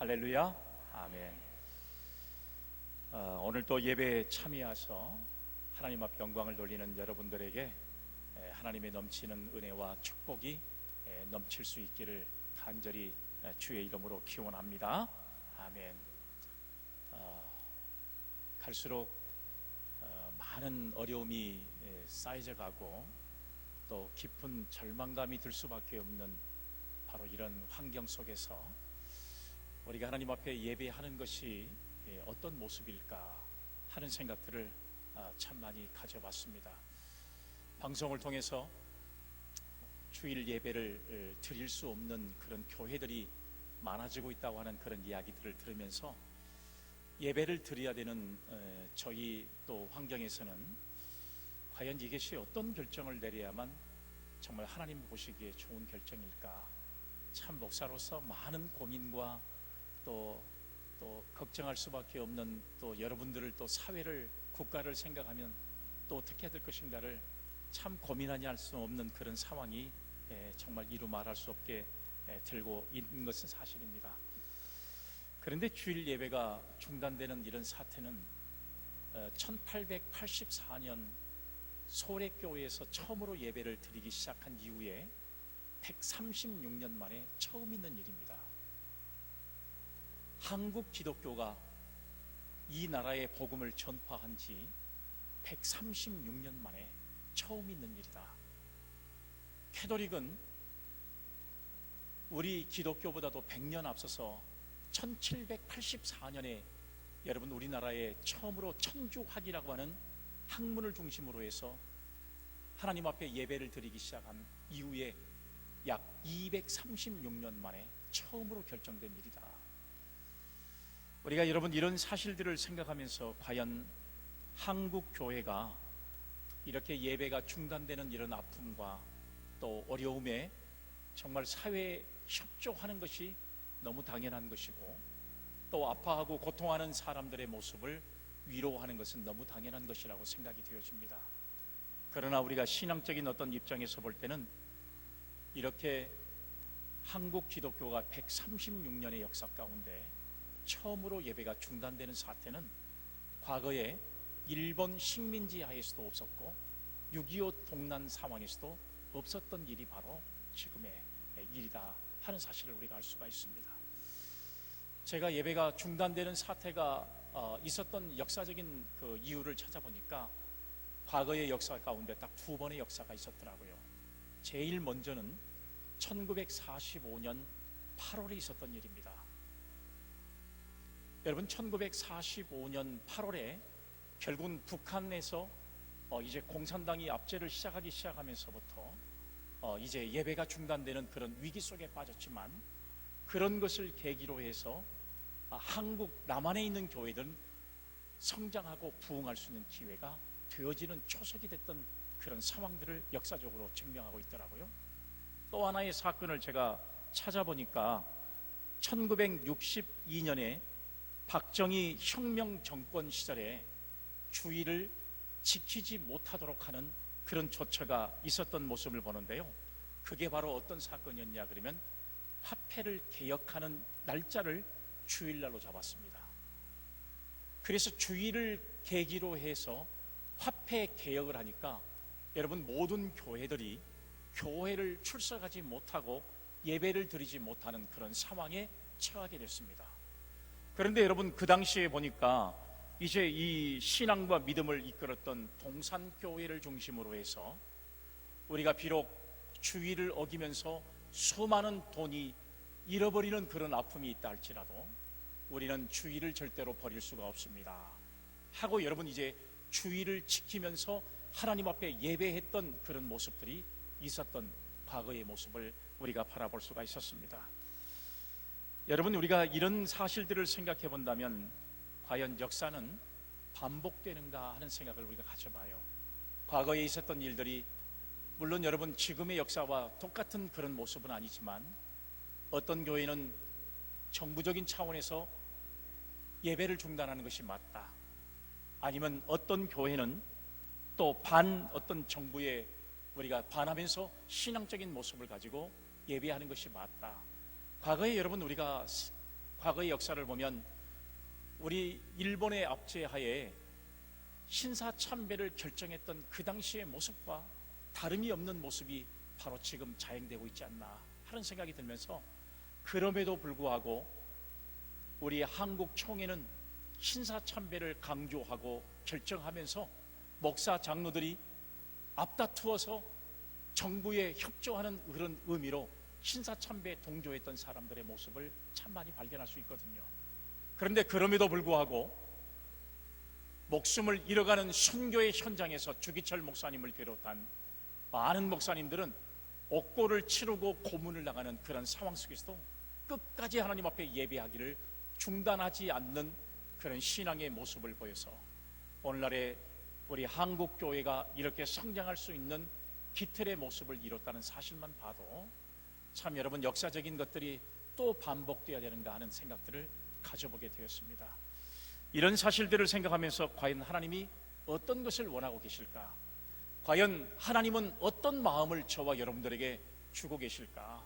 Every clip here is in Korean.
할렐루야, 아멘. 오늘 또 예배에 참여하셔서 하나님 앞 영광을 돌리는 여러분들에게 하나님의 넘치는 은혜와 축복이 넘칠 수 있기를 간절히 주의 이름으로 기원합니다. 아멘. 갈수록 많은 어려움이 쌓여져 가고 또 깊은 절망감이 들 수밖에 없는 바로 이런 환경 속에서 우리가 하나님 앞에 예배하는 것이 어떤 모습일까 하는 생각들을 참 많이 가져봤습니다. 방송을 통해서 주일 예배를 드릴 수 없는 그런 교회들이 많아지고 있다고 하는 그런 이야기들을 들으면서 예배를 드려야 되는 저희 또 환경에서는 과연 이것이 어떤 결정을 내려야만 정말 하나님 보시기에 좋은 결정일까? 참 목사로서 많은 고민과 또 걱정할 수밖에 없는 또 여러분들을 또 사회를 국가를 생각하면 또 어떻게 해야 될 것인가를 참 고민하지 할 수 없는 그런 상황이 정말 이루 말할 수 없게 들고 있는 것은 사실입니다. 그런데 주일 예배가 중단되는 이런 사태는 1884년 소래교회에서 처음으로 예배를 드리기 시작한 이후에 136년 만에 처음 있는 일입니다. 한국 기독교가 이 나라의 복음을 전파한 지 136년 만에 처음 있는 일이다. 캐톨릭은 우리 기독교보다도 100년 앞서서 1784년에 여러분 우리나라에 처음으로 천주학이라고 하는 학문을 중심으로 해서 하나님 앞에 예배를 드리기 시작한 이후에 약 236년 만에 처음으로 결정된 일이다. 우리가 여러분 이런 사실들을 생각하면서 과연 한국 교회가 이렇게 예배가 중단되는 이런 아픔과 또 어려움에 정말 사회에 협조하는 것이 너무 당연한 것이고 또 아파하고 고통하는 사람들의 모습을 위로하는 것은 너무 당연한 것이라고 생각이 되어집니다. 그러나 우리가 신앙적인 어떤 입장에서 볼 때는 이렇게 한국 기독교가 136년의 역사 가운데 처음으로 예배가 중단되는 사태는 과거에 일본 식민지 하에서도 없었고 6.25 동란 상황에서도 없었던 일이 바로 지금의 일이다 하는 사실을 우리가 알 수가 있습니다. 제가 예배가 중단되는 사태가 있었던 역사적인 그 이유를 찾아보니까 과거의 역사 가운데 딱 두 번의 역사가 있었더라고요. 제일 먼저는 1945년 8월에 있었던 일입니다. 여러분 1945년 8월에 결국은 북한에서 이제 공산당이 압제를 시작하면서부터 이제 예배가 중단되는 그런 위기 속에 빠졌지만 그런 것을 계기로 해서 한국 남한에 있는 교회들은 성장하고 부흥할 수 있는 기회가 되어지는 초석이 됐던 그런 상황들을 역사적으로 증명하고 있더라고요. 또 하나의 사건을 제가 찾아보니까 1962년에 박정희 혁명 정권 시절에 주의를 지키지 못하도록 하는 그런 조처가 있었던 모습을 보는데요. 그게 바로 어떤 사건이었냐 그러면 화폐를 개혁하는 날짜를 주일날로 잡았습니다. 그래서 주일을 계기로 해서 화폐 개혁을 하니까 여러분 모든 교회들이 교회를 출석하지 못하고 예배를 드리지 못하는 그런 상황에 처하게 됐습니다. 그런데 여러분 그 당시에 보니까 이제 이 신앙과 믿음을 이끌었던 동산교회를 중심으로 해서 우리가 비록 주의를 어기면서 수많은 돈이 잃어버리는 그런 아픔이 있다 할지라도 우리는 주의를 절대로 버릴 수가 없습니다 하고 여러분 이제 주의를 지키면서 하나님 앞에 예배했던 그런 모습들이 있었던 과거의 모습을 우리가 바라볼 수가 있었습니다. 여러분 우리가 이런 사실들을 생각해 본다면 과연 역사는 반복되는가 하는 생각을 우리가 가져봐요. 과거에 있었던 일들이 물론 여러분 지금의 역사와 똑같은 그런 모습은 아니지만 어떤 교회는 정부적인 차원에서 예배를 중단하는 것이 맞다, 아니면 어떤 교회는 또 어떤 정부에 우리가 반하면서 신앙적인 모습을 가지고 예배하는 것이 맞다. 과거에 여러분 우리가 과거의 역사를 보면 우리 일본의 압제하에 신사참배를 결정했던 그 당시의 모습과 다름이 없는 모습이 바로 지금 자행되고 있지 않나 하는 생각이 들면서, 그럼에도 불구하고 우리 한국 총회는 신사참배를 강조하고 결정하면서 목사 장로들이 앞다투어서 정부에 협조하는 그런 의미로 신사참배에 동조했던 사람들의 모습을 참 많이 발견할 수 있거든요. 그런데 그럼에도 불구하고 목숨을 잃어가는 순교의 현장에서 주기철 목사님을 비롯한 많은 목사님들은 옥고를 치르고 고문을 나가는 그런 상황 속에서도 끝까지 하나님 앞에 예배하기를 중단하지 않는 그런 신앙의 모습을 보여서 오늘날의 우리 한국 교회가 이렇게 성장할 수 있는 기틀의 모습을 이뤘다는 사실만 봐도 참 여러분 역사적인 것들이 또 반복되어야 되는가 하는 생각들을 가져보게 되었습니다. 이런 사실들을 생각하면서 과연 하나님이 어떤 것을 원하고 계실까? 과연 하나님은 어떤 마음을 저와 여러분들에게 주고 계실까?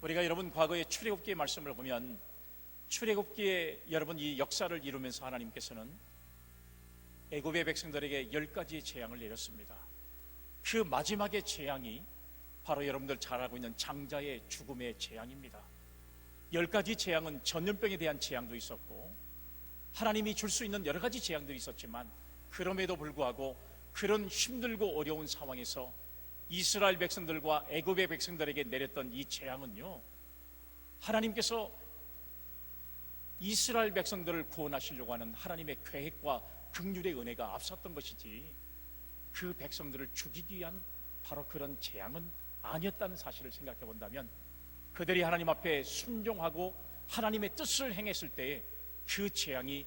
우리가 여러분 과거의 출애굽기의 말씀을 보면 출애굽기에 여러분 이 역사를 이루면서 하나님께서는 애굽의 백성들에게 10가지 재앙을 내렸습니다. 그 마지막의 재앙이 바로 여러분들 잘 알고 있는 장자의 죽음의 재앙입니다. 10가지 재앙은 전염병에 대한 재앙도 있었고 하나님이 줄 수 있는 여러 가지 재앙들이 있었지만, 그럼에도 불구하고 그런 힘들고 어려운 상황에서 이스라엘 백성들과 애굽의 백성들에게 내렸던 이 재앙은요, 하나님께서 이스라엘 백성들을 구원하시려고 하는 하나님의 계획과 긍휼의 은혜가 앞섰던 것이지 그 백성들을 죽이기 위한 바로 그런 재앙은 아니었다는 사실을 생각해 본다면, 그들이 하나님 앞에 순종하고 하나님의 뜻을 행했을 때에 그 재앙이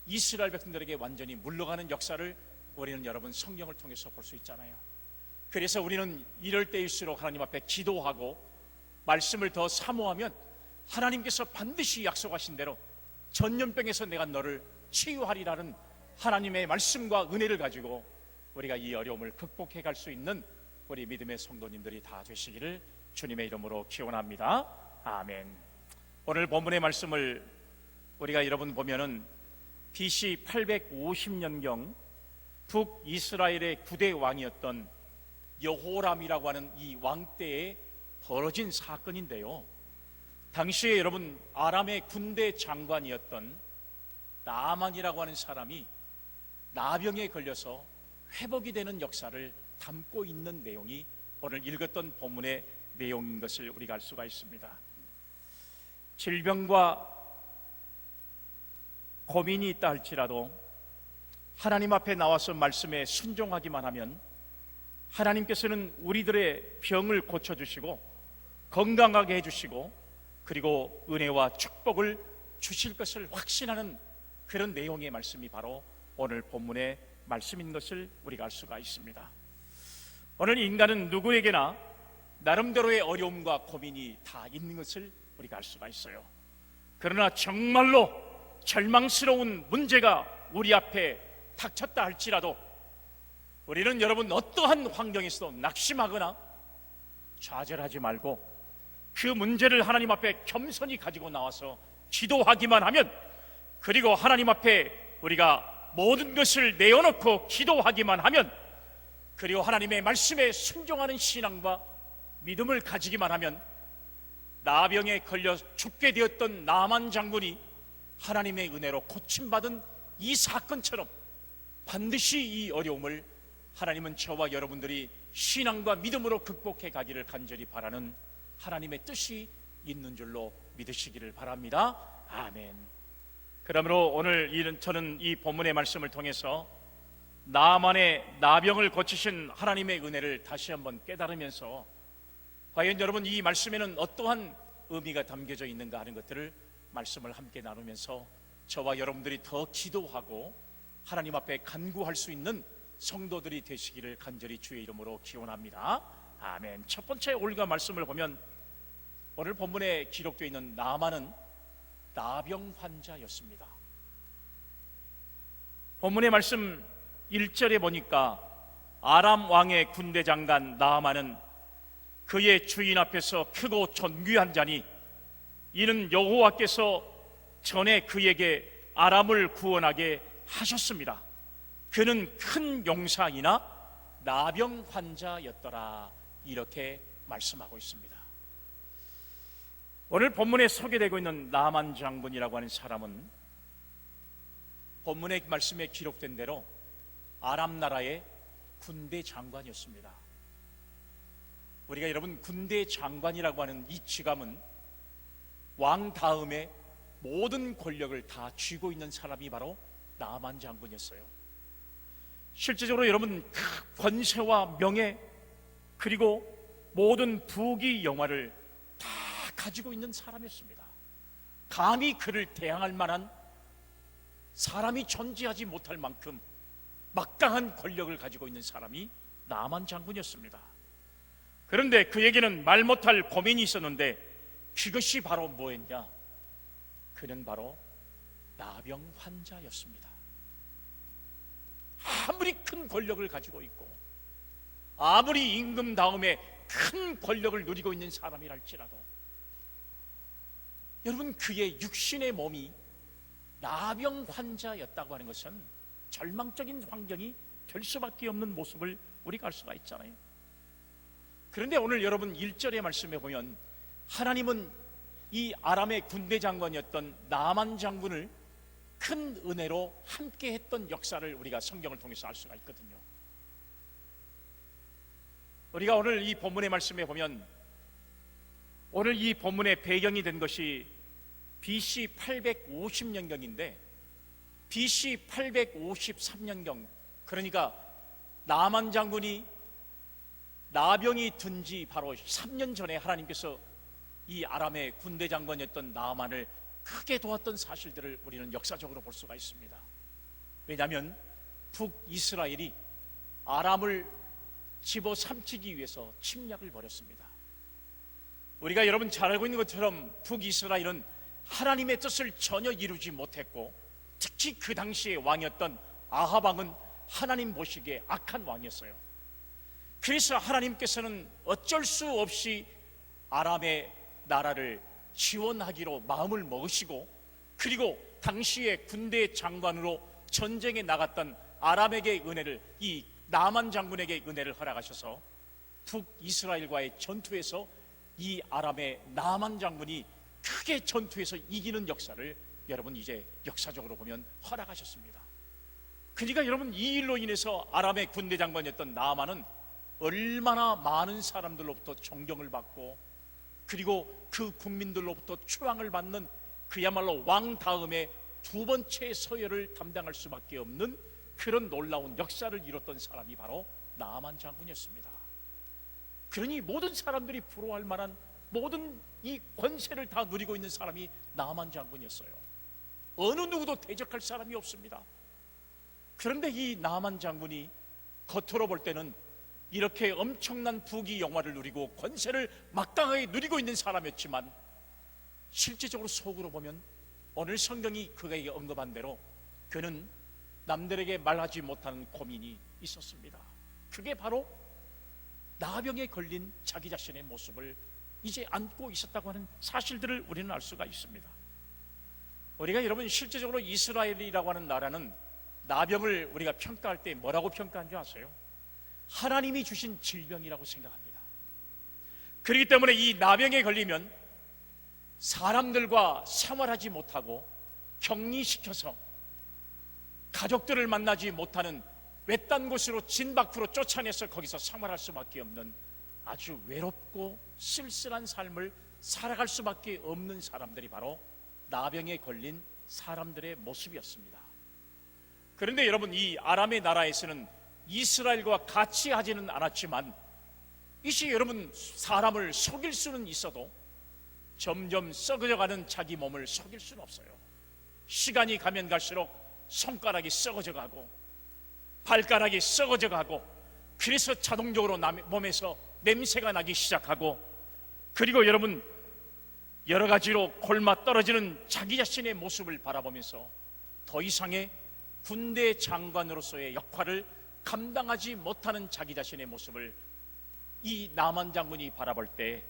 이스라엘 백성들에게 완전히 물러가는 역사를 우리는 여러분 성경을 통해서 볼 수 있잖아요. 그래서 우리는 이럴 때일수록 하나님 앞에 기도하고 말씀을 더 사모하면 하나님께서 반드시 약속하신 대로 전염병에서 내가 너를 치유하리라는 하나님의 말씀과 은혜를 가지고 우리가 이 어려움을 극복해 갈 수 있는 우리 믿음의 성도님들이 다 되시기를 주님의 이름으로 기원합니다. 아멘. 오늘 본문의 말씀을 우리가 여러분 보면은 BC 850년경 북이스라엘의 9대 왕이었던 여호람이라고 하는 이 왕 때에 벌어진 사건인데요, 당시에 여러분 아람의 군대 장관이었던 나아만이라고 하는 사람이 나병에 걸려서 회복이 되는 역사를 담고 있는 내용이 오늘 읽었던 본문의 내용인 것을 우리가 알 수가 있습니다. 질병과 고민이 있다 할지라도 하나님 앞에 나와서 말씀에 순종하기만 하면 하나님께서는 우리들의 병을 고쳐주시고 건강하게 해주시고 그리고 은혜와 축복을 주실 것을 확신하는 그런 내용의 말씀이 바로 오늘 본문의 말씀인 것을 우리가 알 수가 있습니다. 오늘 인간은 누구에게나 나름대로의 어려움과 고민이 다 있는 것을 우리가 알 수가 있어요. 그러나 정말로 절망스러운 문제가 우리 앞에 닥쳤다 할지라도 우리는 여러분 어떠한 환경에서도 낙심하거나 좌절하지 말고 그 문제를 하나님 앞에 겸손히 가지고 나와서 기도하기만 하면, 그리고 하나님 앞에 우리가 모든 것을 내어놓고 기도하기만 하면, 그리고 하나님의 말씀에 순종하는 신앙과 믿음을 가지기만 하면 나병에 걸려 죽게 되었던 나만 장군이 하나님의 은혜로 고침받은 이 사건처럼 반드시 이 어려움을 하나님은 저와 여러분들이 신앙과 믿음으로 극복해 가기를 간절히 바라는 하나님의 뜻이 있는 줄로 믿으시기를 바랍니다. 아멘. 그러므로 오늘 저는 이 본문의 말씀을 통해서 나만의 나병을 고치신 하나님의 은혜를 다시 한번 깨달으면서 과연 여러분 이 말씀에는 어떠한 의미가 담겨져 있는가 하는 것들을 말씀을 함께 나누면서 저와 여러분들이 더 기도하고 하나님 앞에 간구할 수 있는 성도들이 되시기를 간절히 주의 이름으로 기원합니다. 아멘. 첫 번째 올가 말씀을 보면 오늘 본문에 기록되어 있는 나만은 나병 환자였습니다. 본문의 말씀 1절에 보니까 아람 왕의 군대 장관 나아만은 그의 주인 앞에서 크고 존귀한 자니 이는 여호와께서 전에 그에게 아람을 구원하게 하셨습니다. 그는 큰 용사이나 나병 환자였더라. 이렇게 말씀하고 있습니다. 오늘 본문에 소개되고 있는 나만 장군이라고 하는 사람은 본문의 말씀에 기록된 대로 아람 나라의 군대 장관이었습니다. 우리가 여러분 군대 장관이라고 하는 이 직함은 왕 다음에 모든 권력을 다 쥐고 있는 사람이 바로 나만 장군이었어요. 실제적으로 여러분 권세와 명예 그리고 모든 부귀 영화를 다 가지고 있는 사람이었습니다. 감히 그를 대항할 만한 사람이 존재하지 못할 만큼 막강한 권력을 가지고 있는 사람이 나만 장군이었습니다. 그런데 그에게는 말 못할 고민이 있었는데 그것이 바로 뭐였냐? 그는 바로 나병 환자였습니다. 아무리 큰 권력을 가지고 있고 아무리 임금 다음에 큰 권력을 누리고 있는 사람이랄지라도 여러분 그의 육신의 몸이 나병 환자였다고 하는 것은 절망적인 환경이 될 수밖에 없는 모습을 우리가 알 수가 있잖아요. 그런데 오늘 여러분 1절의 말씀에 보면 하나님은 이 아람의 군대 장관이었던 나만 장군을 큰 은혜로 함께 했던 역사를 우리가 성경을 통해서 알 수가 있거든요. 우리가 오늘 이 본문의 말씀에 보면 오늘 이 본문의 배경이 된 것이 BC 850년경인데 BC 853년경, 그러니까 나만 장군이 나병이 든 지 바로 3년 전에 하나님께서 이 아람의 군대 장관이었던 나만을 크게 도왔던 사실들을 우리는 역사적으로 볼 수가 있습니다. 왜냐하면 북이스라엘이 아람을 집어삼키기 위해서 침략을 벌였습니다. 우리가 여러분 잘 알고 있는 것처럼 북이스라엘은 하나님의 뜻을 전혀 이루지 못했고 특히 그 당시의 왕이었던 아합 왕은 하나님 보시기에 악한 왕이었어요. 그래서 하나님께서는 어쩔 수 없이 아람의 나라를 지원하기로 마음을 먹으시고 그리고 당시의 군대 장관으로 전쟁에 나갔던 아람에게 은혜를, 이 나만 장군에게 은혜를 허락하셔서 북이스라엘과의 전투에서 이 아람의 나만 장군이 크게 전투에서 이기는 역사를 여러분 이제 역사적으로 보면 허락하셨습니다. 그러니까 여러분 이 일로 인해서 아람의 군대 장관이었던 나만은 얼마나 많은 사람들로부터 존경을 받고 그리고 그 국민들로부터 추앙을 받는 그야말로 왕 다음에 두 번째 서열을 담당할 수밖에 없는 그런 놀라운 역사를 이뤘던 사람이 바로 나만 장군이었습니다. 그러니 모든 사람들이 부러워할 만한 모든 이 권세를 다 누리고 있는 사람이 나만 장군이었어요. 어느 누구도 대적할 사람이 없습니다. 그런데 이 나만 장군이 겉으로 볼 때는 이렇게 엄청난 부귀 영화를 누리고 권세를 막강하게 누리고 있는 사람이었지만 실제적으로 속으로 보면 오늘 성경이 그에게 언급한 대로 그는 남들에게 말하지 못하는 고민이 있었습니다. 그게 바로 나병에 걸린 자기 자신의 모습을 이제 안고 있었다고 하는 사실들을 우리는 알 수가 있습니다. 우리가 여러분 실제적으로 이스라엘이라고 하는 나라는 나병을 우리가 평가할 때 뭐라고 평가한 줄 아세요? 하나님이 주신 질병이라고 생각합니다. 그렇기 때문에 이 나병에 걸리면 사람들과 생활하지 못하고 격리시켜서 가족들을 만나지 못하는 외딴 곳으로 진 밖으로 쫓아내서 거기서 생활할 수밖에 없는 아주 외롭고 쓸쓸한 삶을 살아갈 수밖에 없는 사람들이 바로 나병에 걸린 사람들의 모습이었습니다. 그런데 여러분 이 아람의 나라에서는 이스라엘과 같이 하지는 않았지만 이시 여러분 사람을 속일 수는 있어도 점점 썩어져가는 자기 몸을 속일 수는 없어요. 시간이 가면 갈수록 손가락이 썩어져 가고 발가락이 썩어져 가고 그래서 자동적으로 몸에서 냄새가 나기 시작하고 그리고 여러분 여러 가지로 골마 떨어지는 자기 자신의 모습을 바라보면서 더 이상의 군대 장관으로서의 역할을 감당하지 못하는 자기 자신의 모습을 이 나만 장군이 바라볼 때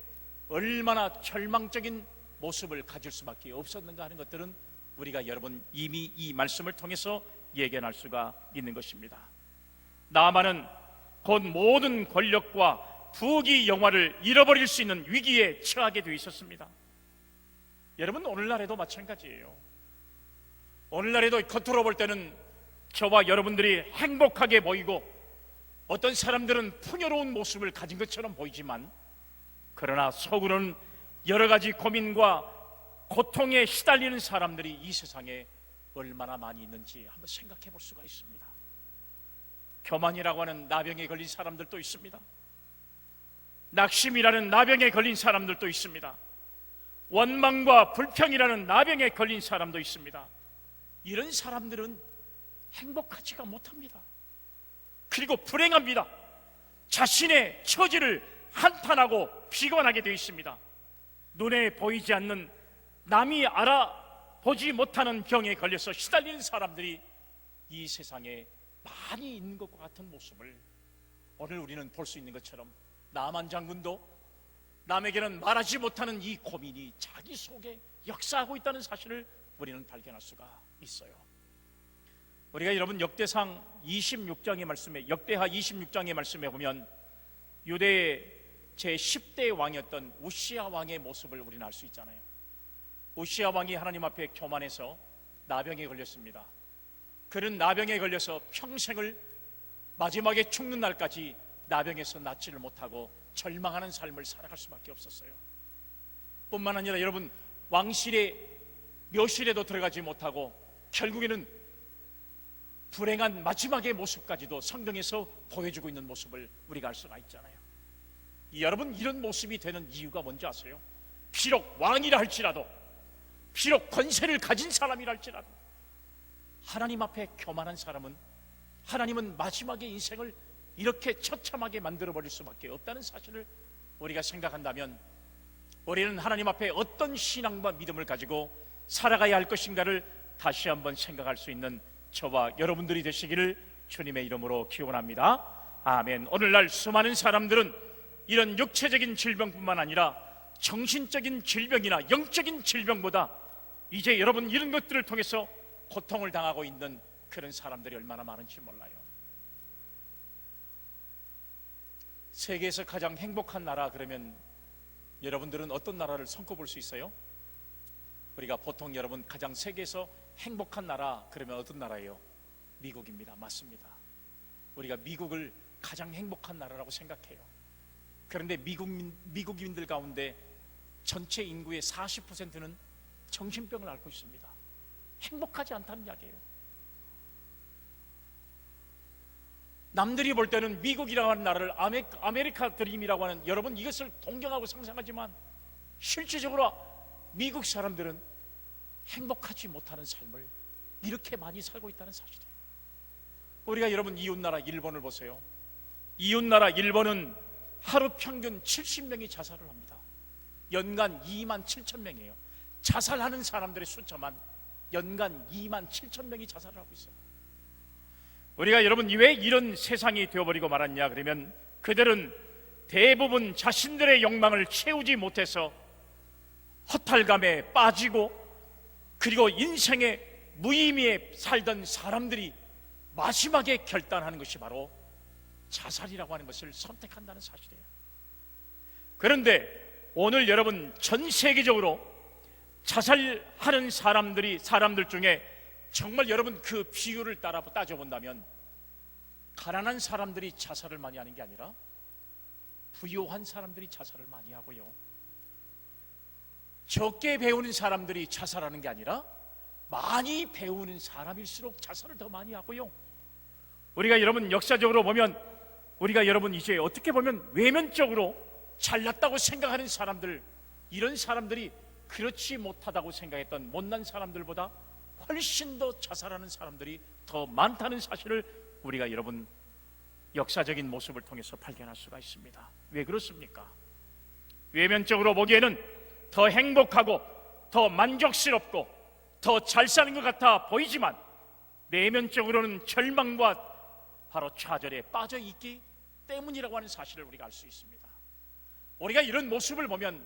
얼마나 절망적인 모습을 가질 수밖에 없었는가 하는 것들은 우리가 여러분 이미 이 말씀을 통해서 예견할 수가 있는 것입니다. 나만은 곧 모든 권력과 부귀 영화를 잃어버릴 수 있는 위기에 처하게 되어 있었습니다. 여러분, 오늘날에도 마찬가지예요. 오늘날에도 겉으로 볼 때는 저와 여러분들이 행복하게 보이고 어떤 사람들은 풍요로운 모습을 가진 것처럼 보이지만, 그러나 속으로는 여러 가지 고민과 고통에 시달리는 사람들이 이 세상에 얼마나 많이 있는지 한번 생각해 볼 수가 있습니다. 교만이라고 하는 나병에 걸린 사람들도 있습니다. 낙심이라는 나병에 걸린 사람들도 있습니다. 원망과 불평이라는 나병에 걸린 사람도 있습니다. 이런 사람들은 행복하지가 못합니다. 그리고 불행합니다. 자신의 처지를 한탄하고 비관하게 되어 있습니다. 눈에 보이지 않는, 남이 알아보지 못하는 병에 걸려서 시달리는 사람들이 이 세상에 많이 있는 것과 같은 모습을 오늘 우리는 볼 수 있는 것처럼, 나만 장군도 남에게는 말하지 못하는 이 고민이 자기 속에 역사하고 있다는 사실을 우리는 발견할 수가 있어요. 우리가 여러분 역대상 26장의 말씀에, 역대하 26장의 말씀에 보면 유대의 제10대 왕이었던 우시야 왕의 모습을 우리는 알 수 있잖아요. 우시야 왕이 하나님 앞에 교만해서 나병에 걸렸습니다. 그는 나병에 걸려서 평생을 마지막에 죽는 날까지 나병에서 낫지를 못하고 절망하는 삶을 살아갈 수밖에 없었어요. 뿐만 아니라 여러분, 왕실의 묘실에도 들어가지 못하고 결국에는 불행한 마지막의 모습까지도 성경에서 보여주고 있는 모습을 우리가 알 수가 있잖아요. 여러분, 이런 모습이 되는 이유가 뭔지 아세요? 비록 왕이라 할지라도, 비록 권세를 가진 사람이라 할지라도, 하나님 앞에 교만한 사람은, 하나님은 마지막의 인생을 이렇게 처참하게 만들어버릴 수밖에 없다는 사실을 우리가 생각한다면, 우리는 하나님 앞에 어떤 신앙과 믿음을 가지고 살아가야 할 것인가를 다시 한번 생각할 수 있는 저와 여러분들이 되시기를 주님의 이름으로 기원합니다. 아멘. 오늘날 수많은 사람들은 이런 육체적인 질병뿐만 아니라 정신적인 질병이나 영적인 질병보다 이제 여러분 이런 것들을 통해서 고통을 당하고 있는 그런 사람들이 얼마나 많은지 몰라요. 세계에서 가장 행복한 나라 그러면 여러분들은 어떤 나라를 손꼽을 수 있어요? 우리가 보통 여러분 가장 세계에서 행복한 나라 그러면 어떤 나라예요? 미국입니다. 맞습니다. 우리가 미국을 가장 행복한 나라라고 생각해요. 그런데 미국인들 가운데 전체 인구의 40%는 정신병을 앓고 있습니다. 행복하지 않다는 이야기예요. 남들이 볼 때는 미국이라고 하는 나라를 아메리카 드림이라고 하는, 여러분 이것을 동경하고 상상하지만 실질적으로 미국 사람들은 행복하지 못하는 삶을 이렇게 많이 살고 있다는 사실이에요. 우리가 여러분 이웃나라 일본을 보세요. 이웃나라 일본은 하루 평균 70명이 자살을 합니다. 연간 27,000명이에요. 자살하는 사람들의 숫자만 연간 27,000명이 자살을 하고 있어요. 우리가 여러분 왜 이런 세상이 되어버리고 말았냐 그러면, 그들은 대부분 자신들의 욕망을 채우지 못해서 허탈감에 빠지고, 그리고 인생의 무의미에 살던 사람들이 마지막에 결단하는 것이 바로 자살이라고 하는 것을 선택한다는 사실이에요. 그런데 오늘 여러분 전 세계적으로 자살하는 사람들 중에 정말 여러분 그 비율을 따져본다면, 가난한 사람들이 자살을 많이 하는 게 아니라 부유한 사람들이 자살을 많이 하고요, 적게 배우는 사람들이 자살하는 게 아니라 많이 배우는 사람일수록 자살을 더 많이 하고요, 우리가 여러분 역사적으로 보면, 우리가 여러분 이제 어떻게 보면 외면적으로 잘났다고 생각하는 사람들, 이런 사람들이 그렇지 못하다고 생각했던 못난 사람들보다 훨씬 더 자살하는 사람들이 더 많다는 사실을 우리가 여러분 역사적인 모습을 통해서 발견할 수가 있습니다. 왜 그렇습니까? 외면적으로 보기에는 더 행복하고 더 만족스럽고 더 잘 사는 것 같아 보이지만, 내면적으로는 절망과 바로 좌절에 빠져 있기 때문이라고 하는 사실을 우리가 알 수 있습니다. 우리가 이런 모습을 보면,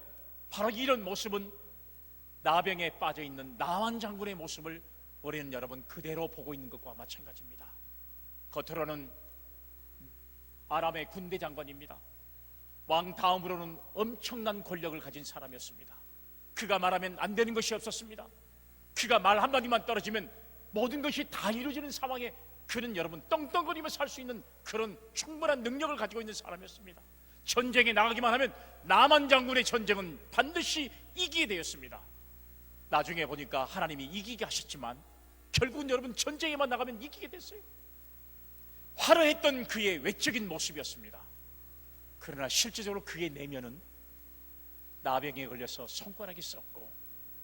바로 이런 모습은 나병에 빠져 있는 나만 장군의 모습을 우리는 여러분 그대로 보고 있는 것과 마찬가지입니다. 겉으로는 아람의 군대 장관입니다. 왕 다음으로는 엄청난 권력을 가진 사람이었습니다. 그가 말하면 안 되는 것이 없었습니다. 그가 말 한마디만 떨어지면 모든 것이 다 이루어지는 상황에 그는 여러분 떵떵거리며 살 수 있는 그런 충분한 능력을 가지고 있는 사람이었습니다. 전쟁에 나가기만 하면 나만 장군의 전쟁은 반드시 이기게 되었습니다. 나중에 보니까 하나님이 이기게 하셨지만 결국은 여러분 전쟁에만 나가면 이기게 됐어요. 화려했던 그의 외적인 모습이었습니다. 그러나 실제적으로 그의 내면은 나병에 걸려서 손가락이 썩고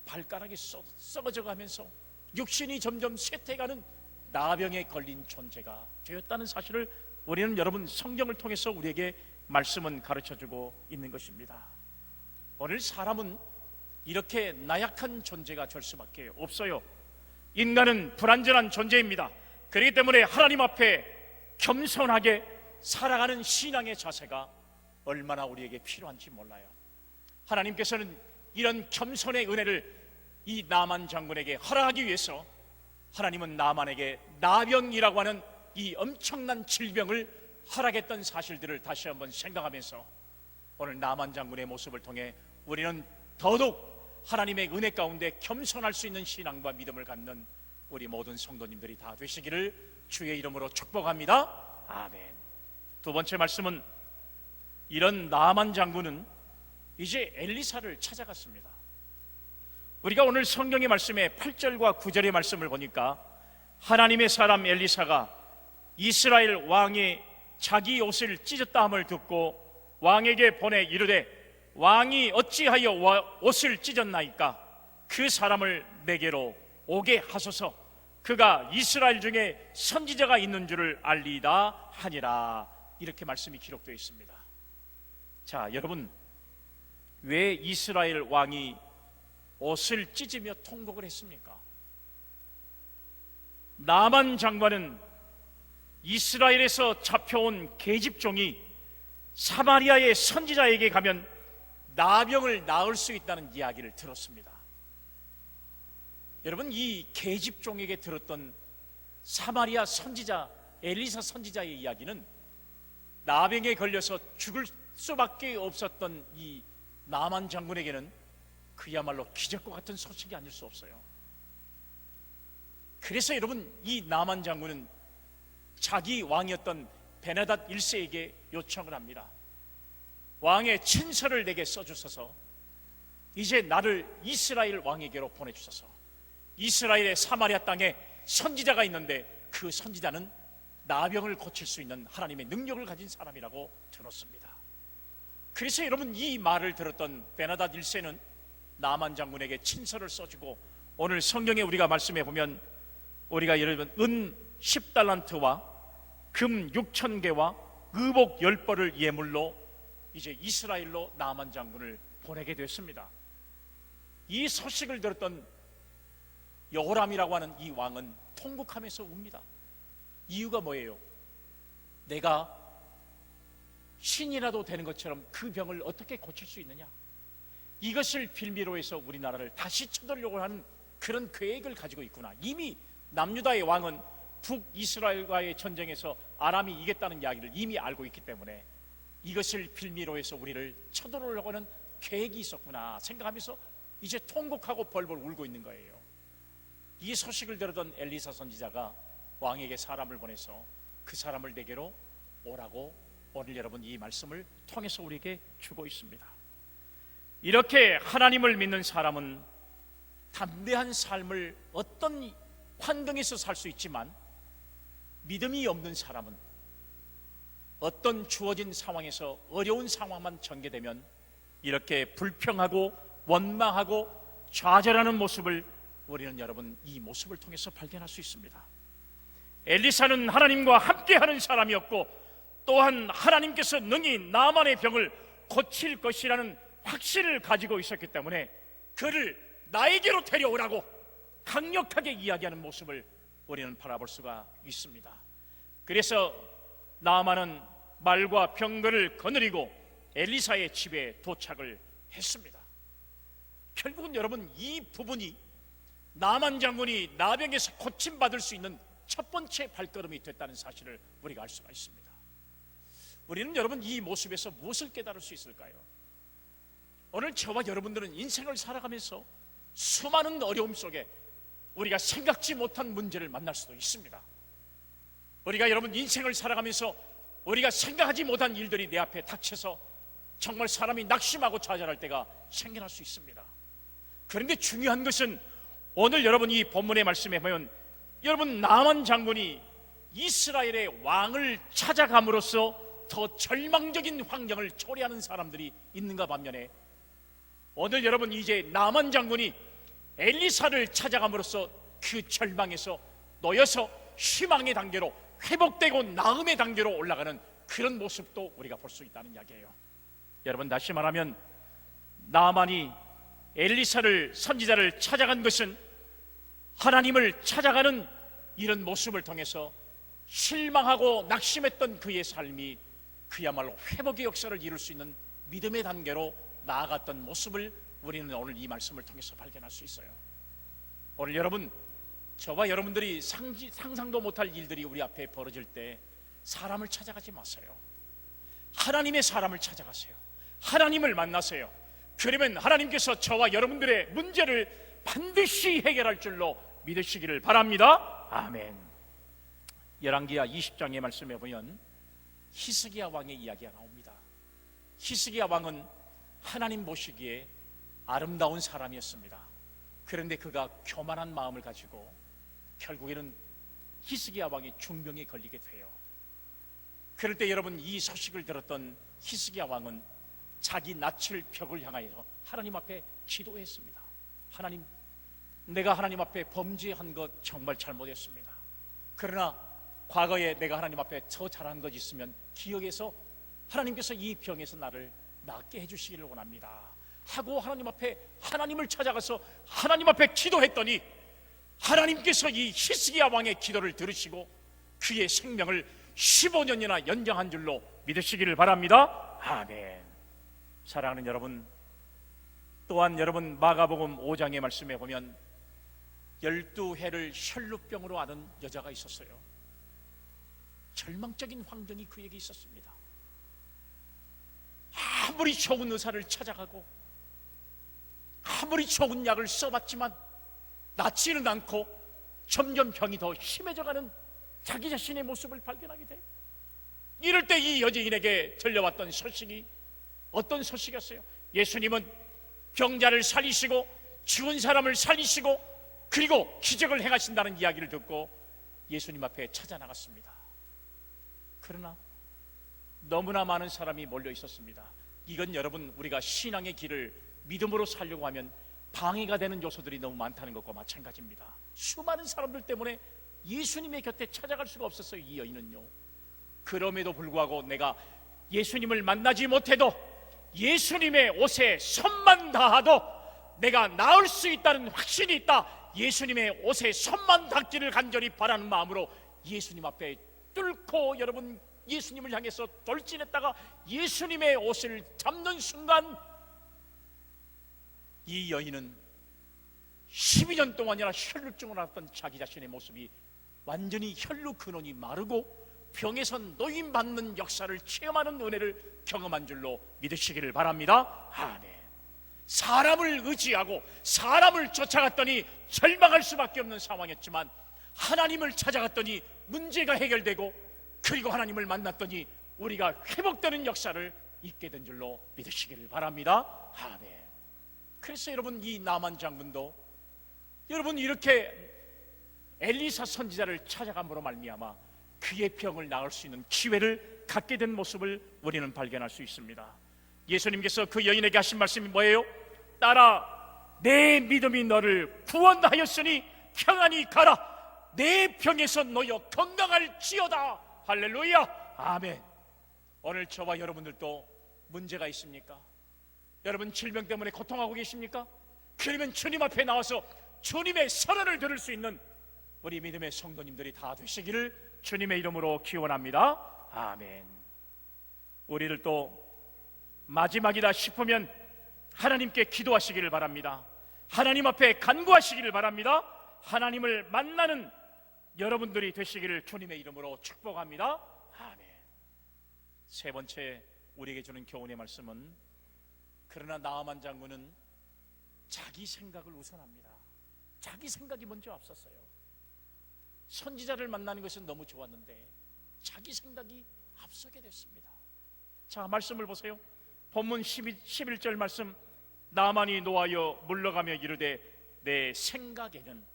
발가락이 썩어져 가면서 육신이 점점 쇠퇴해가는 나병에 걸린 존재가 되었다는 사실을 우리는 여러분 성경을 통해서 우리에게 말씀은 가르쳐주고 있는 것입니다. 오늘 사람은 이렇게 나약한 존재가 될 수밖에 없어요. 인간은 불완전한 존재입니다. 그렇기 때문에 하나님 앞에 겸손하게 살아가는 신앙의 자세가 얼마나 우리에게 필요한지 몰라요. 하나님께서는 이런 겸손의 은혜를 이 나만 장군에게 허락하기 위해서 하나님은 나만에게 나병이라고 하는 이 엄청난 질병을 허락했던 사실들을 다시 한번 생각하면서 오늘 나만 장군의 모습을 통해 우리는 더더욱 하나님의 은혜 가운데 겸손할 수 있는 신앙과 믿음을 갖는 우리 모든 성도님들이 다 되시기를 주의 이름으로 축복합니다. 아멘. 두 번째 말씀은 이런 나만 장군은 이제 엘리사를 찾아갔습니다. 우리가 오늘 성경의 말씀에 8절과 9절의 말씀을 보니까 하나님의 사람 엘리사가 이스라엘 왕이 자기 옷을 찢었다 함을 듣고 왕에게 보내 이르되 왕이 어찌하여 옷을 찢었나이까? 그 사람을 내게로 오게 하소서. 그가 이스라엘 중에 선지자가 있는 줄을 알리이다 하니라. 이렇게 말씀이 기록되어 있습니다. 자, 여러분, 왜 이스라엘 왕이 옷을 찢으며 통곡을 했습니까? 나만 장관은 이스라엘에서 잡혀온 계집종이 사마리아의 선지자에게 가면 나병을 나을 수 있다는 이야기를 들었습니다. 여러분, 이 계집종에게 들었던 사마리아 선지자 엘리사 선지자의 이야기는 나병에 걸려서 죽을 수밖에 없었던 이 나만 장군에게는 그야말로 기적과 같은 소식이 아닐 수 없어요. 그래서 여러분, 이 나만 장군은 자기 왕이었던 베나닷 1세에게 요청을 합니다. 왕의 친서를 내게 써주소서. 이제 나를 이스라엘 왕에게로 보내주소서. 이스라엘의 사마리아 땅에 선지자가 있는데 그 선지자는 나병을 고칠 수 있는 하나님의 능력을 가진 사람이라고 들었습니다. 그래서 여러분, 이 말을 들었던 베나닷 1세는 나만 장군에게 친서를 써주고 오늘 성경에 우리가 말씀해 보면 우리가 여러분 은 10달란트와 금 6,000개와 의복 10벌을 예물로 이제 이스라엘로 나만 장군을 보내게 됐습니다. 이 소식을 들었던 여호람이라고 하는 이 왕은 통곡하면서 웁니다. 이유가 뭐예요? 내가 신이라도 되는 것처럼 그 병을 어떻게 고칠 수 있느냐? 이것을 빌미로 해서 우리나라를 다시 쳐들려고 하는 그런 계획을 가지고 있구나. 이미 남유다의 왕은 북이스라엘과의 전쟁에서 아람이 이겼다는 이야기를 이미 알고 있기 때문에 이것을 빌미로 해서 우리를 쳐들어오려고 하는 계획이 있었구나 생각하면서 이제 통곡하고 벌벌 울고 있는 거예요. 이 소식을 들었던 엘리사 선지자가 왕에게 사람을 보내서 그 사람을 내게로 오라고 오늘 여러분 이 말씀을 통해서 우리에게 주고 있습니다. 이렇게 하나님을 믿는 사람은 담대한 삶을 어떤 환경에서 살 수 있지만 믿음이 없는 사람은 어떤 주어진 상황에서 어려운 상황만 전개되면 이렇게 불평하고 원망하고 좌절하는 모습을 우리는 여러분 이 모습을 통해서 발견할 수 있습니다. 엘리사는 하나님과 함께하는 사람이었고 또한 하나님께서 능히 나만의 병을 고칠 것이라는 확신을 가지고 있었기 때문에 그를 나에게로 데려오라고 강력하게 이야기하는 모습을 우리는 바라볼 수가 있습니다. 그래서 나아만은 말과 병거를 거느리고 엘리사의 집에 도착을 했습니다. 결국은 여러분 이 부분이 나만 장군이 나병에서 고침받을 수 있는 첫 번째 발걸음이 됐다는 사실을 우리가 알 수가 있습니다. 우리는 여러분 이 모습에서 무엇을 깨달을 수 있을까요? 오늘 저와 여러분들은 인생을 살아가면서 수많은 어려움 속에 우리가 생각지 못한 문제를 만날 수도 있습니다. 우리가 여러분 인생을 살아가면서 우리가 생각하지 못한 일들이 내 앞에 닥쳐서 정말 사람이 낙심하고 좌절할 때가 생겨날 수 있습니다. 그런데 중요한 것은 오늘 여러분 이 본문의 말씀에 보면 여러분 나만 장군이 이스라엘의 왕을 찾아감으로써 더 절망적인 환경을 초래하는 사람들이 있는가 반면에 오늘 여러분 이제 나만 장군이 엘리사를 찾아감으로써 그 절망에서 놓여서 희망의 단계로 회복되고 나음의 단계로 올라가는 그런 모습도 우리가 볼 수 있다는 이야기예요. 여러분 다시 말하면 나만이 엘리사를 선지자를 찾아간 것은 하나님을 찾아가는 이런 모습을 통해서 실망하고 낙심했던 그의 삶이 그야말로 회복의 역사를 이룰 수 있는 믿음의 단계로 나아갔던 모습을 우리는 오늘 이 말씀을 통해서 발견할 수 있어요. 오늘 여러분 저와 여러분들이 상상도 못할 일들이 우리 앞에 벌어질 때 사람을 찾아가지 마세요. 하나님의 사람을 찾아가세요. 하나님을 만나세요. 그러면 하나님께서 저와 여러분들의 문제를 반드시 해결할 줄로 믿으시기를 바랍니다. 아멘. 열왕기하 20장의 말씀에 보면 히스기야 왕의 이야기가 나옵니다. 히스기야 왕은 하나님 보시기에 아름다운 사람이었습니다. 그런데 그가 교만한 마음을 가지고 결국에는 히스기야 왕이 중병에 걸리게 돼요. 그럴 때 여러분 이 소식을 들었던 히스기야 왕은 자기 낯을 벽을 향하여서 하나님 앞에 기도했습니다. 하나님, 내가 하나님 앞에 범죄한 것 정말 잘못했습니다. 그러나 과거에 내가 하나님 앞에 더 잘한 것 있으면 기억해서 하나님께서 이 병에서 나를 낫게 해주시기를 원합니다 하고 하나님 앞에 하나님을 찾아가서 하나님 앞에 기도했더니 하나님께서 이 히스기야 왕의 기도를 들으시고 그의 생명을 15년이나 연장한 줄로 믿으시기를 바랍니다. 아멘. 사랑하는 여러분, 또한 여러분 마가복음 5장의 말씀에 보면 12해를 혈루병으로 앓은 여자가 있었어요. 절망적인 환경이 그에게 있었습니다. 아무리 좋은 의사를 찾아가고 아무리 좋은 약을 써봤지만 낫지는 않고 점점 병이 더 심해져가는 자기 자신의 모습을 발견하게 돼요. 이럴 때 이 여자인에게 들려왔던 소식이 어떤 소식이었어요? 예수님은 병자를 살리시고 죽은 사람을 살리시고 그리고 기적을 행하신다는 이야기를 듣고 예수님 앞에 찾아 나갔습니다. 그러나 너무나 많은 사람이 몰려 있었습니다. 이건 여러분 우리가 신앙의 길을 믿음으로 살려고 하면 방해가 되는 요소들이 너무 많다는 것과 마찬가지입니다. 수많은 사람들 때문에 예수님의 곁에 찾아갈 수가 없었어요. 이 여인은요. 그럼에도 불구하고 내가 예수님을 만나지 못해도 예수님의 옷에 손만 닿아도 내가 나을 수 있다는 확신이 있다. 예수님의 옷에 손만 닿기를 간절히 바라는 마음으로 예수님 앞에 뚫고 여러분 예수님을 향해서 돌진했다가 예수님의 옷을 잡는 순간 이 여인은 12년 동안이나 혈루증을 앓았던 자기 자신의 모습이 완전히 혈루 근원이 마르고 병에서 노임받는 역사를 체험하는 은혜를 경험한 줄로 믿으시기를 바랍니다. 아멘. 사람을 의지하고 사람을 쫓아갔더니 절망할 수밖에 없는 상황이었지만 하나님을 찾아갔더니 문제가 해결되고 그리고 하나님을 만났더니 우리가 회복되는 역사를 있게 된 줄로 믿으시기를 바랍니다. 아멘. 그래서 여러분 이 나만 장군도 여러분 이렇게 엘리사 선지자를 찾아감으로 말미암아 그의 병을 나을 수 있는 기회를 갖게 된 모습을 우리는 발견할 수 있습니다. 예수님께서 그 여인에게 하신 말씀이 뭐예요? 딸아, 내 믿음이 너를 구원하였으니 평안히 가라. 내 병에서 놓여 건강할지어다. 할렐루야. 아멘. 오늘 저와 여러분들도 문제가 있습니까? 여러분 질병 때문에 고통하고 계십니까? 그러면 주님 앞에 나와서 주님의 선언을 들을 수 있는 우리 믿음의 성도님들이 다 되시기를 주님의 이름으로 기원합니다. 아멘. 우리를 또 마지막이다 싶으면 하나님께 기도하시기를 바랍니다. 하나님 앞에 간구하시기를 바랍니다. 하나님을 만나는 여러분들이 되시기를 주님의 이름으로 축복합니다. 아멘. 세 번째 우리에게 주는 교훈의 말씀은, 그러나 나아만 장군은 자기 생각을 우선합니다. 자기 생각이 먼저 앞섰어요. 선지자를 만나는 것은 너무 좋았는데 자기 생각이 앞서게 됐습니다. 자, 말씀을 보세요. 본문 11절 말씀, 나만이 노하여 물러가며 이르되 내 생각에는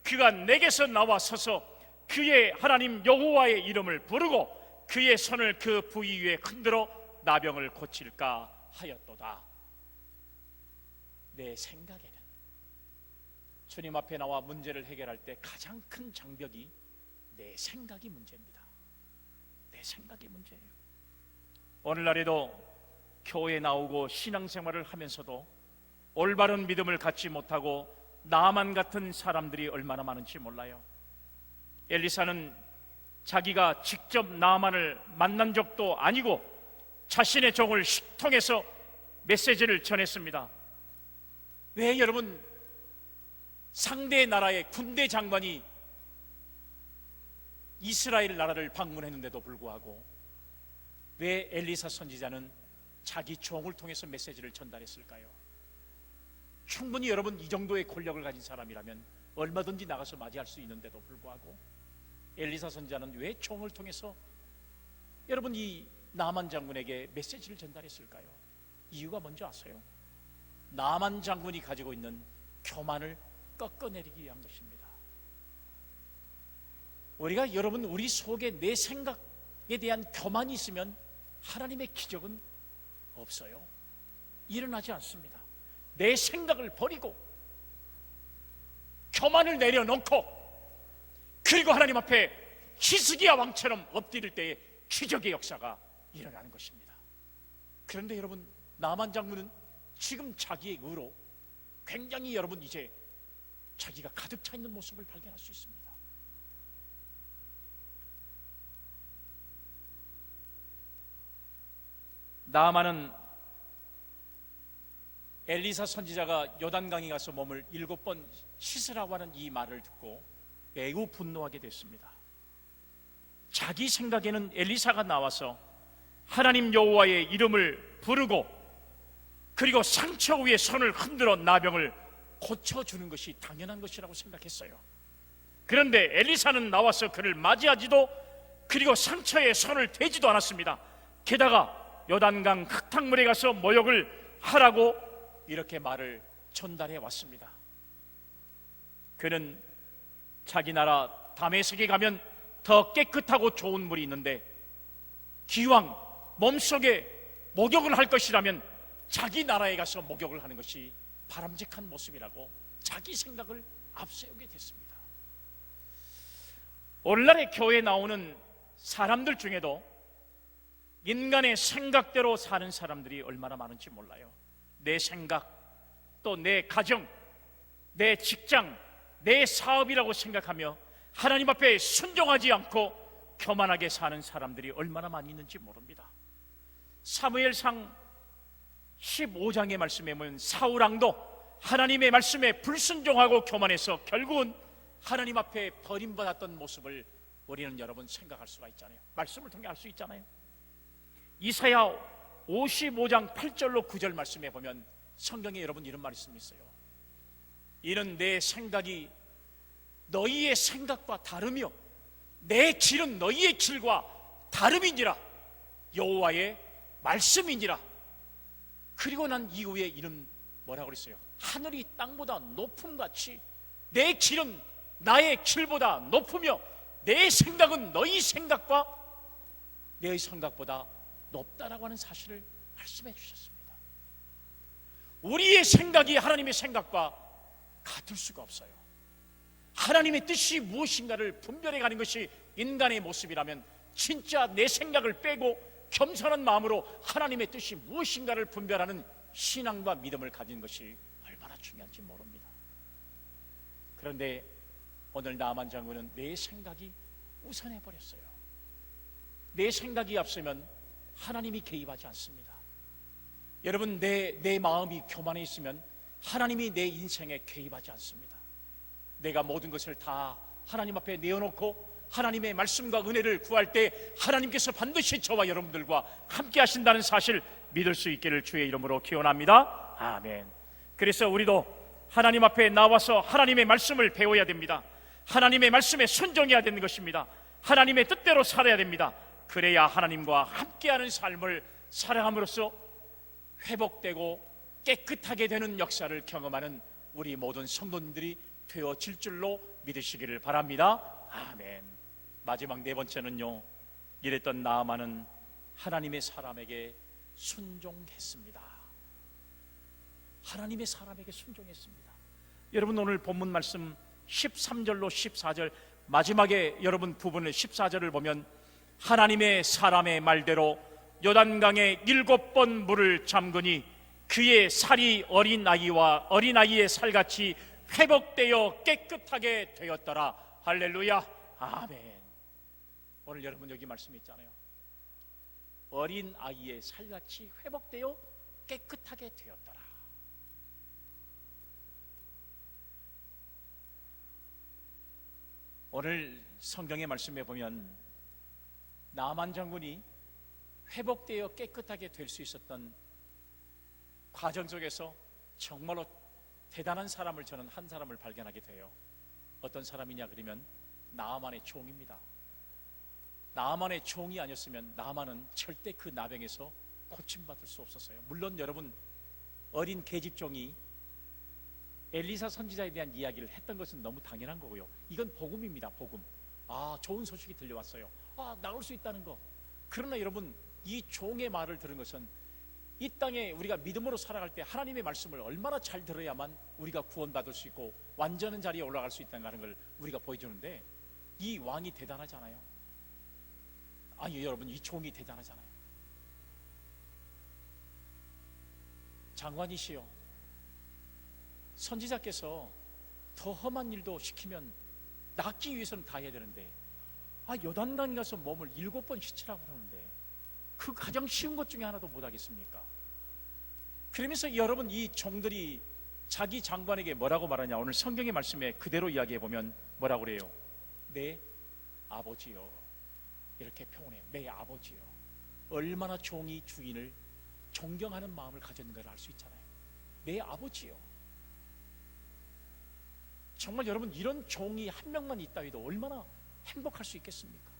그가 내게서 나와 서서 그의 하나님 여호와의 이름을 부르고 그의 손을 그 부위 위에 흔들어 나병을 고칠까 하였도다. 내 생각에는, 주님 앞에 나와 문제를 해결할 때 가장 큰 장벽이 내 생각이 문제입니다. 내 생각이 문제예요. 오늘날에도 교회에 나오고 신앙생활을 하면서도 올바른 믿음을 갖지 못하고 나만 같은 사람들이 얼마나 많은지 몰라요. 엘리사는 자기가 직접 나만을 만난 적도 아니고 자신의 종을 통해서 메시지를 전했습니다. 왜 여러분, 상대 나라의 군대 장관이 이스라엘 나라를 방문했는데도 불구하고 왜 엘리사 선지자는 자기 종을 통해서 메시지를 전달했을까요? 충분히 여러분 이 정도의 권력을 가진 사람이라면 얼마든지 나가서 맞이할 수 있는데도 불구하고 엘리사 선지자는 왜 종을 통해서 여러분 이 나만 장군에게 메시지를 전달했을까요? 이유가 뭔지 아세요? 나만 장군이 가지고 있는 교만을 꺾어내리기 위한 것입니다. 우리가 여러분 우리 속에 내 생각에 대한 교만이 있으면 하나님의 기적은 없어요. 일어나지 않습니다. 내 생각을 버리고 교만을 내려놓고 그리고 하나님 앞에 히스기야 왕처럼 엎드릴 때에 기적의 역사가 일어나는 것입니다. 그런데 여러분, 나만 장군은 지금 자기의 의로 굉장히 여러분 이제 자기가 가득 차 있는 모습을 발견할 수 있습니다. 나아만은 엘리사 선지자가 요단강에 가서 몸을 7번 씻으라고 하는 이 말을 듣고 매우 분노하게 됐습니다. 자기 생각에는 엘리사가 나와서 하나님 여호와의 이름을 부르고 그리고 상처 위에 손을 흔들어 나병을 고쳐주는 것이 당연한 것이라고 생각했어요. 그런데 엘리사는 나와서 그를 맞이하지도 그리고 상처에 손을 대지도 않았습니다. 게다가 요단강 흙탕물에 가서 모욕을 하라고 이렇게 말을 전달해 왔습니다. 그는 자기 나라 다메섹에 가면 더 깨끗하고 좋은 물이 있는데 기왕 몸속에 목욕을 할 것이라면 자기 나라에 가서 목욕을 하는 것이 바람직한 모습이라고 자기 생각을 앞세우게 됐습니다. 오늘날의 교회에 나오는 사람들 중에도 인간의 생각대로 사는 사람들이 얼마나 많은지 몰라요. 내 생각, 또 내 가정, 내 직장, 내 사업이라고 생각하며 하나님 앞에 순종하지 않고 교만하게 사는 사람들이 얼마나 많이 있는지 모릅니다. 사무엘상 15장의 말씀에 보면 사울 왕도 하나님의 말씀에 불순종하고 교만해서 결국은 하나님 앞에 버림받았던 모습을 우리는 여러분 생각할 수가 있잖아요. 말씀을 통해 알 수 있잖아요. 이사야 55장 8절로 9절 말씀에 보면 성경에 여러분 이런 말씀이 있어요. 이는 내 생각이 너희의 생각과 다르며 내 길은 너희의 길과 다름이니라. 여호와의 말씀이니라. 그리고 난 이후에 이런 뭐라고 그랬어요? 하늘이 땅보다 높음같이 내 길은 나의 길보다 높으며 내 생각은 너희 생각과 너희 생각보다 높다라고 하는 사실을 말씀해 주셨습니다. 우리의 생각이 하나님의 생각과 같을 수가 없어요. 하나님의 뜻이 무엇인가를 분별해 가는 것이 인간의 모습이라면 진짜 내 생각을 빼고 겸손한 마음으로 하나님의 뜻이 무엇인가를 분별하는 신앙과 믿음을 가진 것이 얼마나 중요한지 모릅니다. 그런데 오늘 나만 장군은 내 생각이 우선해 버렸어요. 내 생각이 앞서면 하나님이 개입하지 않습니다. 여러분, 내 마음이 교만해 있으면 하나님이 내 인생에 개입하지 않습니다. 내가 모든 것을 다 하나님 앞에 내어놓고 하나님의 말씀과 은혜를 구할 때 하나님께서 반드시 저와 여러분들과 함께 하신다는 사실 믿을 수 있기를 주의 이름으로 기원합니다. 아멘. 그래서 우리도 하나님 앞에 나와서 하나님의 말씀을 배워야 됩니다. 하나님의 말씀에 순종해야 되는 것입니다. 하나님의 뜻대로 살아야 됩니다. 그래야 하나님과 함께하는 삶을 살아감으로써 회복되고 깨끗하게 되는 역사를 경험하는 우리 모든 성도님들이 되어질 줄로 믿으시기를 바랍니다. 아멘. 마지막 네 번째는요, 이랬던 나아만은 하나님의 사람에게 순종했습니다. 하나님의 사람에게 순종했습니다. 여러분, 오늘 본문 말씀 13절로 14절 마지막에 여러분 부분을 14절을 보면 하나님의 사람의 말대로 요단강에 7번 물을 잠그니 그의 살이 어린아이의 살같이 회복되어 깨끗하게 되었더라. 할렐루야. 아멘. 오늘 여러분 여기 말씀이 있잖아요. 어린아이의 살같이 회복되어 깨끗하게 되었더라. 오늘 성경의 말씀에 보면 나만 장군이 회복되어 깨끗하게 될 수 있었던 과정 속에서 정말로 대단한 사람을 저는 한 사람을 발견하게 돼요. 어떤 사람이냐 그러면 나아만의 종입니다. 나아만의 종이 아니었으면 나아만은 절대 그 나병에서 고침받을 수 없었어요. 물론 여러분, 어린 계집종이 엘리사 선지자에 대한 이야기를 했던 것은 너무 당연한 거고요. 이건 복음입니다. 복음. 좋은 소식이 들려왔어요. 나올 수 있다는 거. 그러나 여러분, 이 종의 말을 들은 것은 이 땅에 우리가 믿음으로 살아갈 때 하나님의 말씀을 얼마나 잘 들어야만 우리가 구원받을 수 있고 완전한 자리에 올라갈 수 있다는 걸 우리가 보여주는데, 이 왕이 대단하잖아요. 여러분, 이 종이 대단하잖아요. 장관이시여, 선지자께서 더 험한 일도 시키면 낫기 위해서는 다 해야 되는데 요단강에 가서 몸을 7번 씻으라고 그러는데 그 가장 쉬운 것 중에 하나도 못하겠습니까? 그러면서 여러분, 이 종들이 자기 장관에게 뭐라고 말하냐, 오늘 성경의 말씀에 그대로 이야기해 보면 뭐라고 그래요? 내 아버지요. 이렇게 표현해요. 내 아버지요. 얼마나 종이 주인을 존경하는 마음을 가졌는가를 알 수 있잖아요. 내 아버지요. 정말 여러분, 이런 종이 한 명만 있다 해도 얼마나 행복할 수 있겠습니까?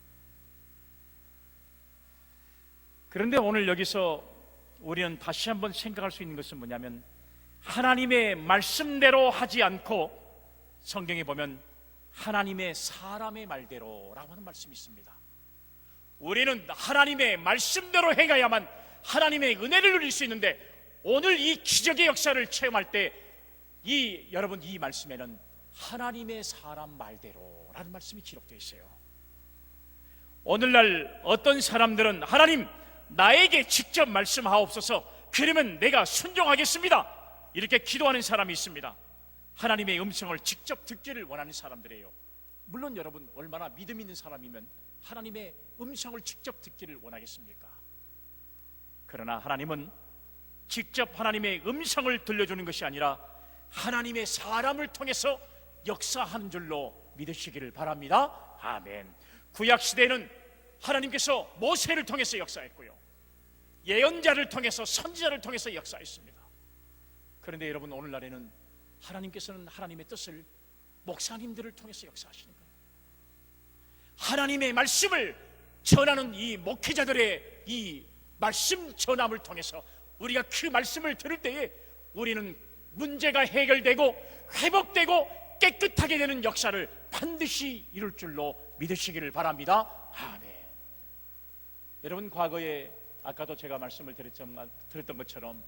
그런데 오늘 여기서 우리는 다시 한번 생각할 수 있는 것은 뭐냐면, 하나님의 말씀대로 하지 않고 성경에 보면 하나님의 사람의 말대로라고 하는 말씀이 있습니다. 우리는 하나님의 말씀대로 해가야만 하나님의 은혜를 누릴 수 있는데, 오늘 이 기적의 역사를 체험할 때 여러분, 이 말씀에는 하나님의 사람 말대로라는 말씀이 기록되어 있어요. 오늘날 어떤 사람들은 하나님, 나에게 직접 말씀하옵소서, 그러면 내가 순종하겠습니다, 이렇게 기도하는 사람이 있습니다. 하나님의 음성을 직접 듣기를 원하는 사람들이에요. 물론 여러분, 얼마나 믿음 있는 사람이면 하나님의 음성을 직접 듣기를 원하겠습니까? 그러나 하나님은 직접 하나님의 음성을 들려주는 것이 아니라 하나님의 사람을 통해서 역사하는 줄로 믿으시기를 바랍니다. 아멘. 구약시대에는 하나님께서 모세를 통해서 역사했고요, 예언자를 통해서, 선지자를 통해서 역사했습니다. 그런데 여러분, 오늘날에는 하나님께서는 하나님의 뜻을 목사님들을 통해서 역사하시는 거예요. 하나님의 말씀을 전하는 이 목회자들의 이 말씀 전함을 통해서 우리가 그 말씀을 들을 때에 우리는 문제가 해결되고 회복되고 깨끗하게 되는 역사를 반드시 이룰 줄로 믿으시기를 바랍니다. 아멘. 여러분, 과거에 아까도 제가 말씀을 드렸던 것처럼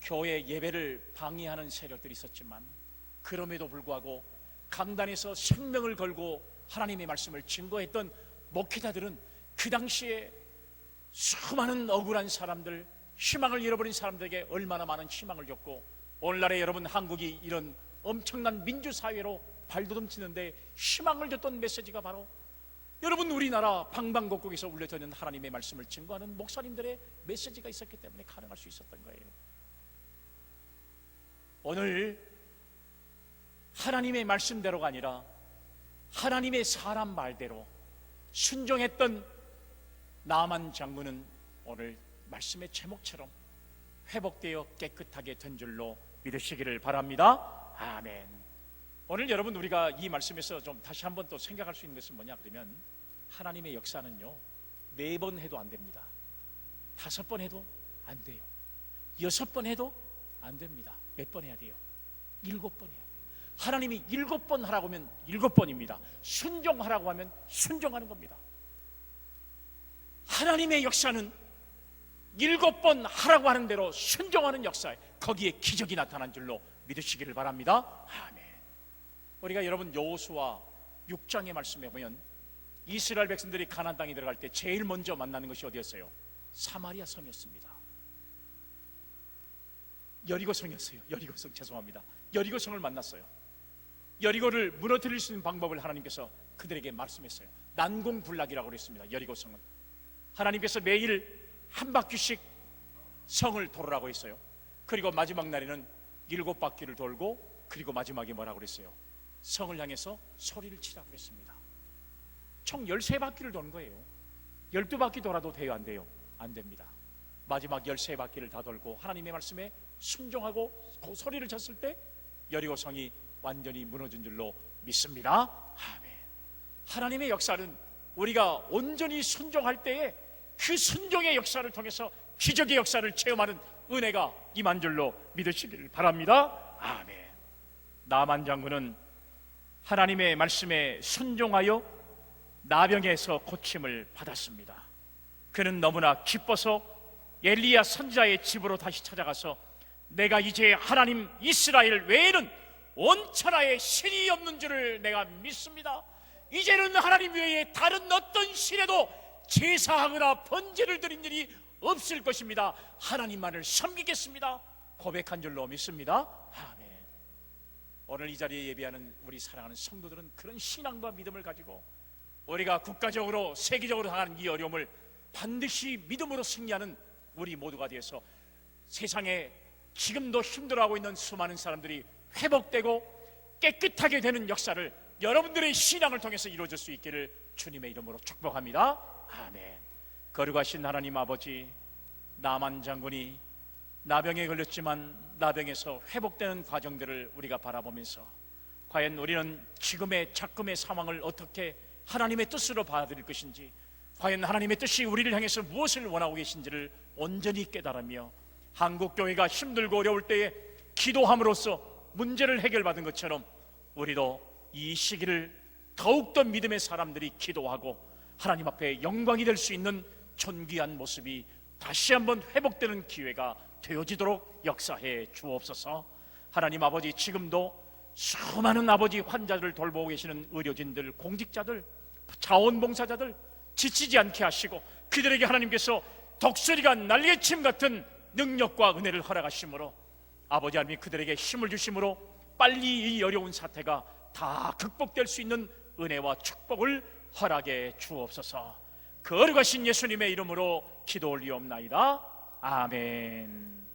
교회 예배를 방해하는 세력들이 있었지만, 그럼에도 불구하고 강단에서 생명을 걸고 하나님의 말씀을 증거했던 목회자들은 그 당시에 수많은 억울한 사람들, 희망을 잃어버린 사람들에게 얼마나 많은 희망을 줬고, 오늘날에 여러분, 한국이 이런 엄청난 민주사회로 발돋움치는데 희망을 줬던 메시지가 바로 여러분, 우리나라 방방곡곡에서 울려드는 하나님의 말씀을 증거하는 목사님들의 메시지가 있었기 때문에 가능할 수 있었던 거예요. 오늘 하나님의 말씀대로가 아니라 하나님의 사람 말대로 순종했던 나만 장군은 오늘 말씀의 제목처럼 회복되어 깨끗하게 된 줄로 믿으시기를 바랍니다. 아멘. 오늘 여러분, 우리가 이 말씀에서 좀 다시 한번 또 생각할 수 있는 것은 뭐냐 그러면, 하나님의 역사는요 4번 해도 안 됩니다. 5번 해도 안 돼요. 6번 해도 안 됩니다. 몇 번 해야 돼요? 7번 해야 돼요. 하나님이 7번 하라고 하면 7번입니다. 순종하라고 하면 순종하는 겁니다. 하나님의 역사는 7번 하라고 하는 대로 순종하는 역사에 거기에 기적이 나타난 줄로 믿으시기를 바랍니다. 아멘. 우리가 여러분 여호수아 6장의 말씀에 보면 이스라엘 백성들이 가나안 땅에 들어갈 때 제일 먼저 만나는 것이 어디였어요? 사마리아 성이었습니다. 여리고성이었어요. 여리고성, 죄송합니다. 여리고성을 만났어요. 여리고를 무너뜨릴 수 있는 방법을 하나님께서 그들에게 말씀했어요. 난공불락이라고 그랬습니다. 여리고성은 하나님께서 매일 한 바퀴씩 성을 돌으라고 했어요. 그리고 마지막 날에는 7바퀴를 돌고, 그리고 마지막에 뭐라고 그랬어요? 성을 향해서 소리를 치라고 했습니다. 총 13바퀴를 도는 거예요. 12바퀴 돌아도 돼요, 안 돼요? 안 됩니다. 마지막 13바퀴를 다 돌고 하나님의 말씀에 순종하고 그 소리를 쳤을 때 여리고성이 완전히 무너진 줄로 믿습니다. 아멘. 하나님의 역사는 우리가 온전히 순종할 때에 그 순종의 역사를 통해서 기적의 역사를 체험하는 은혜가 임한 줄로 믿으시길 바랍니다. 아멘. 나만 장군은 하나님의 말씀에 순종하여 나병에서 고침을 받았습니다. 그는 너무나 기뻐서 엘리야 선지자의 집으로 다시 찾아가서 내가 이제 하나님 이스라엘 외에는 온 천하에 신이 없는 줄을 내가 믿습니다. 이제는 하나님 외에 다른 어떤 신에도 제사하거나 번제를 드린 일이 없을 것입니다. 하나님만을 섬기겠습니다. 고백한 줄로 믿습니다. 아멘. 오늘 이 자리에 예배하는 우리 사랑하는 성도들은 그런 신앙과 믿음을 가지고 우리가 국가적으로 세계적으로 당하는 이 어려움을 반드시 믿음으로 승리하는 우리 모두가 되어서 세상에 지금도 힘들어하고 있는 수많은 사람들이 회복되고 깨끗하게 되는 역사를 여러분들의 신앙을 통해서 이루어질 수 있기를 주님의 이름으로 축복합니다. 아멘. 거룩하신 하나님 아버지, 나만 장군이 나병에 걸렸지만 나병에서 회복되는 과정들을 우리가 바라보면서 과연 우리는 지금의 작금의 상황을 어떻게 하나님의 뜻으로 받아들일 것인지, 과연 하나님의 뜻이 우리를 향해서 무엇을 원하고 계신지를 온전히 깨달으며 한국교회가 힘들고 어려울 때에 기도함으로써 문제를 해결받은 것처럼 우리도 이 시기를 더욱더 믿음의 사람들이 기도하고 하나님 앞에 영광이 될 수 있는 존귀한 모습이 다시 한번 회복되는 기회가 되어지도록 역사해 주옵소서. 하나님 아버지, 지금도 수많은 아버지 환자들을 돌보고 계시는 의료진들, 공직자들, 자원봉사자들 지치지 않게 하시고 그들에게 하나님께서 독수리가 날개침 같은 능력과 은혜를 허락하심으로 아버지 하나님 그들에게 힘을 주심으로 빨리 이 어려운 사태가 다 극복될 수 있는 은혜와 축복을 허락해 주옵소서. 거룩하신 예수님의 이름으로 기도 올리옵나이다. 아멘.